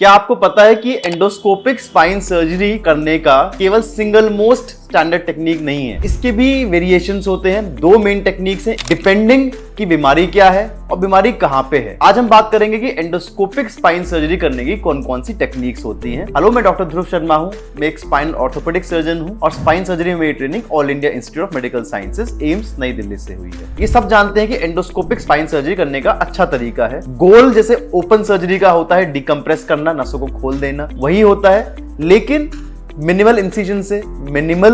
क्या आपको पता है कि एंडोस्कोपिक स्पाइन सर्जरी करने का केवल सिंगल मोस्ट स्टैंडर्ड टेक्निक नहीं है, इसके भी वेरिएशंस होते हैं। दो मेन टेक्निक्स हैं डिपेंडिंग कि बीमारी क्या है और बीमारी कहां पे है। आज हम बात करेंगे कि एंडोस्कोपिक स्पाइन सर्जरी करने की कौन कौन सी टेक्निक्स होती हैं। हेलो, मैं डॉक्टर ध्रुव शर्मा हूं। मैं एक स्पाइन ऑर्थोपेडिक सर्जन हूं और स्पाइन सर्जरी में मेरी training all India institute of medical sciences AIIMS नई दिल्ली से हुई है। ये सब जानते हैं कि एंडोस्कोपिक स्पाइन सर्जरी करने का अच्छा तरीका है। गोल जैसे ओपन सर्जरी का होता है डिकम्प्रेस करना, नसों को खोल देना, वही होता है, लेकिन मिनिमल इंसिजन से, मिनिमल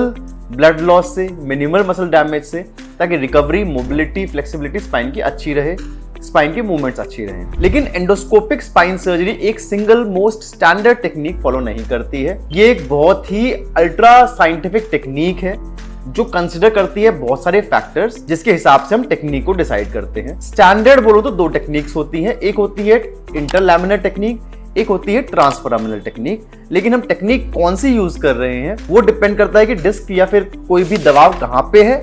ब्लड लॉस से, मिनिमल मसल डैमेज से, ताकि रिकवरी, मोबिलिटी, फ्लेक्सिबिलिटी स्पाइन की अच्छी रहे, स्पाइन की मूवमेंट्स अच्छी रहें। लेकिन एंडोस्कोपिक स्पाइन सर्जरी एक single most standard technique follow नहीं करती है। ये एक बहुत ही अल्ट्रा साइंटिफिक टेक्निक है जो कंसिडर करती है बहुत सारे फैक्टर्स, जिसके हिसाब से हम टेक्निक को डिसाइड करते हैं। स्टैंडर्ड बोलो तो दो टेक्निक्स होती हैं, एक होती है इंटरलैमिनर टेक्निक, एक होती है ट्रांसफोरामिनल टेक्निक। लेकिन हम टेक्निक कौन सी यूज कर रहे हैं वो डिपेंड करता है कि डिस्क या फिर कोई भी दबाव कहां पे है,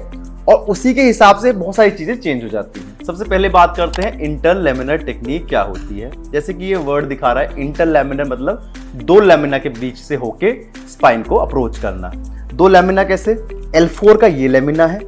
और उसी के हिसाब से बहुत सारी चीजें चेंज हो जाती हैं। सबसे पहले बात करते हैं इंटरलैमिनर टेक्निक क्या होती है। जैसे कि ये वर्ड दिखा रहा है इंटरलैमिनर, मतलब दो लैमिना के बीच से होके स्पाइन को अप्रोच करना। दो लैमिना कैसे? L4 का ये लैमिना है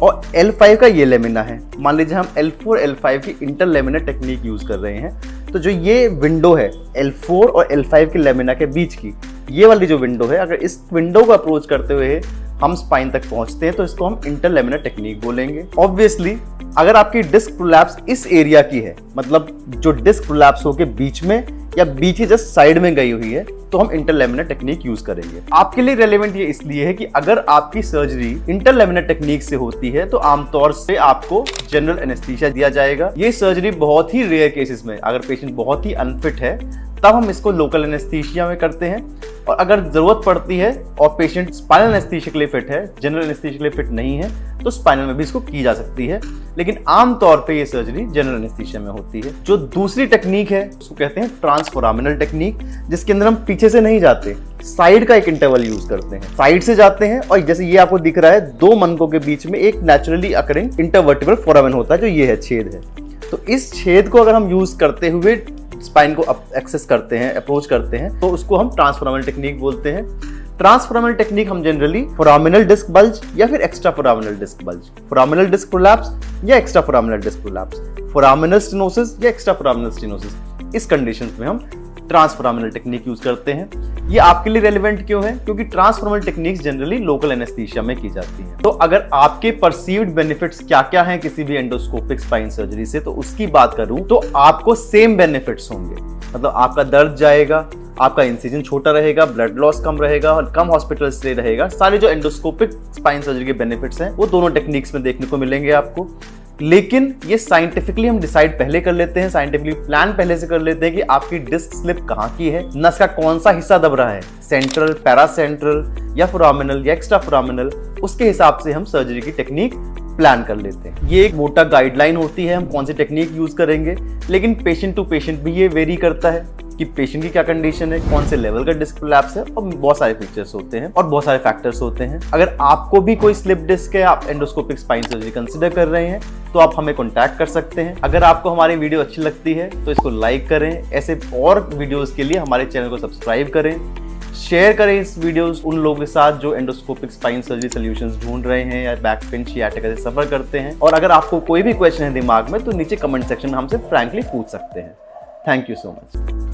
और L5 का ये लैमिना है। मान लीजिए हम L4 L5 की इंटरलैमिनर टेक्निक यूज कर रहे हैं, तो जो ये विंडो है L4 और L5 के लैमिना के बीच की, ये वाली जो विंडो है, अगर इस विंडो को अप्रोच करते हुए हम स्पाइन तक पहुंचते हैं तो इसको हम इंटरलैमिनर टेक्निक बोलेंगे। ऑब्वियसली अगर आपकी डिस्क प्रोलैप्स इस एरिया की है, मतलब जो डिस्क प्रोलैप्स होके बीच में या बीच ही जस्ट साइड में गई हुई है, तो हम इंटरलैमिनर टेक्निक यूज करेंगे। आपके लिए रेलेवेंट ये इसलिए है कि अगर आपकी सर्जरी इंटरलैमिनर टेक्निक से होती है तो आमतौर से आपको जनरल एनेस्थीसिया दिया जाएगा। ये सर्जरी बहुत ही रेयर केसेस में, अगर पेशेंट बहुत ही अनफिट है, तब हम इसको लोकल एनेस्थीसिया में करते हैं। और अगर जरूरत पड़ती है और पेशेंट स्पाइनल एनेस्थीसिया के लिए फिट है, जनरल एनेस्थीसिया के लिए फिट नहीं है, तो स्पाइनल में भी इसको की जा सकती है। लेकिन आमतौर पे ये सर्जरी जनरल एनेस्थीसिया में होती है। जो दूसरी टेक्निक है उसको कहते हैं ट्रांसफोरामिनल टेक्निक, जिसके अंदर हम पीछे से नहीं जाते, साइड का एक इंटरवल यूज करते हैं। साइड से जाते हैं और जैसे ये आपको दिख रहा है, दो मनकों के बीच में एक नेचुरली अकरिंग इंटरवर्टिब्रल फोरामेन होता है, जो ये है, छेद है। तो इस छेद को अगर हम यूज करते हुए स्पाइन को एक्सेस करते हैं, अप्रोच करते हैं, तो उसको हम ट्रांसफोरामिनल टेक्निक बोलते हैं। ट्रांसफोरामिनल टेक्निक हम जनरली फोरामिनल डिस्क बल्ज या फिर extra foraminal disc bulge, foraminal disc prolapse या extra foraminal disc prolapse, foraminal stenosis या एक्स्ट्रा फोरामिनल स्टेनोसिस, इस कंडीशंस में हम ट्रांसफोरामिनल टेक्निक यूज करते हैं। ये आपके लिए रेलेवेंट क्यों है? क्योंकि ट्रांसफोरामिनल टेक्निक्स जनरली लोकल एनेस्थीसिया में की जाती हैं। तो अगर आपके परसीव्ड बेनिफिट्स क्या क्या हैं किसी भी एंडोस्कोपिक स्पाइन सर्जरी से, तो उसकी बात करूं तो आपको सेम बेनिफिट्स होंगे। मतलब आपका दर्द जाएगा, आपका इंसिजन छोटा रहेगा, ब्लड लॉस कम रहेगा और कम हॉस्पिटल स्टे रहेगा। सारे जो एंडोस्कोपिक स्पाइन सर्जरी के बेनिफिट्स हैं वो दोनों टेक्निक्स में देखने को मिलेंगे आपको। लेकिन ये साइंटिफिकली हम डिसाइड पहले कर लेते हैं, साइंटिफिकली प्लान पहले से कर लेते हैं कि आपकी डिस्क स्लिप कहाँ की है, नस का कौन सा हिस्सा दब रहा है, सेंट्रल, पैरासेंट्रल या फोरामिनल या एक्स्ट्रा फोरामिनल, उसके हिसाब से हम सर्जरी की टेक्निक प्लान कर लेते हैं। ये एक मोटा गाइडलाइन होती है हम कौन सी टेक्निक यूज करेंगे, लेकिन पेशेंट टू पेशेंट भी ये वेरी करता है कि पेशेंट की क्या कंडीशन है, कौन से लेवल का डिस्क प्रोलैप्स है, और बहुत सारे फीचर्स होते हैं और बहुत सारे फैक्टर्स होते हैं। अगर आपको भी कोई स्लिप डिस्क है, आप एंडोस्कोपिक स्पाइन सर्जरी कंसिडर कर रहे हैं, तो आप हमें कॉन्टैक्ट कर सकते हैं। अगर आपको हमारी वीडियो अच्छी लगती है तो इसको लाइक करें। ऐसे और वीडियोस के लिए हमारे चैनल को सब्सक्राइब करें, शेयर करें इस वीडियोस उन लोगों के साथ जो एंडोस्कोपिक स्पाइन सर्जरी सॉल्यूशंस ढूंढ रहे हैं या बैक पेन, सियाटिका से सफर करते हैं। और अगर आपको कोई भी क्वेश्चन है दिमाग में तो नीचे कमेंट सेक्शन में हमसे फ्रैंकली पूछ सकते हैं। Thank you so much.